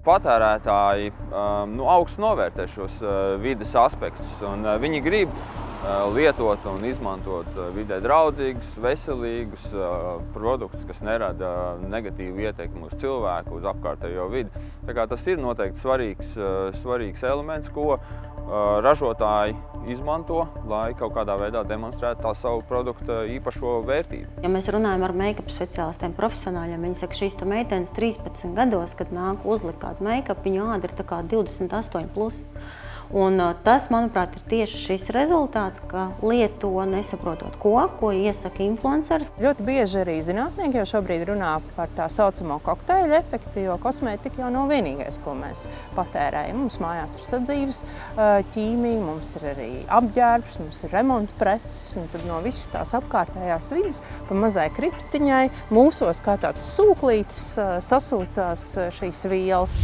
patērētāji augstu novērtē šos vides aspektus, un viņi grib lietot un izmantot vidē draudzīgus, veselīgus produktus, kas nerada negatīvu ietekmi uz cilvēku, uz apkārtējo vidi. Tā kā tas ir noteikti svarīgs elements, ko ražotāji izmanto, lai kaut kādā veidā demonstrētu tā savu produktu īpašo vērtību. Ja mēs runājam ar make-up speciālistiem, profesionāļiem, viņi saka, šīs meitenes 13 gados, kad nāk uzlikt kādu make-up, viņu āda ir tā kā 28+. Un tas, manuprāt, ir tieši šis rezultāts, ka lieto nesaprotot ko iesaka influenceris. Ļoti bieži arī zinātnieki jau šobrīd runā par tā saucamo kokteļu efektu, jo kosmētika jau nav vienīgais, ko mēs patērējam. Mums mājās ir sadzīves ķīmija, mums ir arī apģērbs, mums ir remonta preces, un tad no visas tās apkārtējās vidas pa mazai kriptiņai mūsos kā tāds sūklītis sasūcās šīs vielas.